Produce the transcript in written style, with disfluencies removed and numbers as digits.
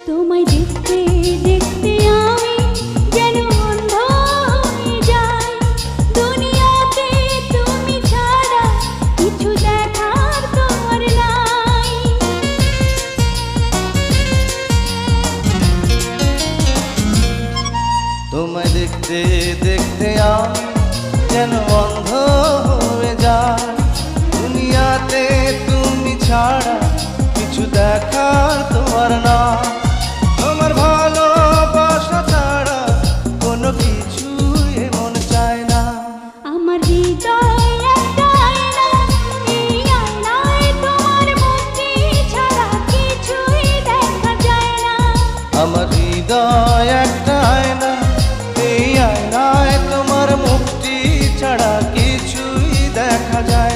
তোমায় দেখতে দেখতে আমি যেন অন্ধ হয়ে যাই। দুনিয়াতে তুমি ছাড়া কিছু দেখার তোমার নাই। তোমায় দেখতে দেখতে আমি যেন অন্ধ হয়ে যাই। দুনিয়াতে তুমি ছাড়া কিছু দেখার তোমার না। তোমার ভালোবাসা ছাড়া কোনো কিছু এমন চায় না। আমার হৃদয় একটা আয়না, এই আয়নায় তোমার মুক্তি ছাড়া কিছুই দেখা যায় না। আমার হৃদয় একটা আয়না, এই আয়নায় তোমার মুক্তি ছাড়া কিছুই দেখা যায়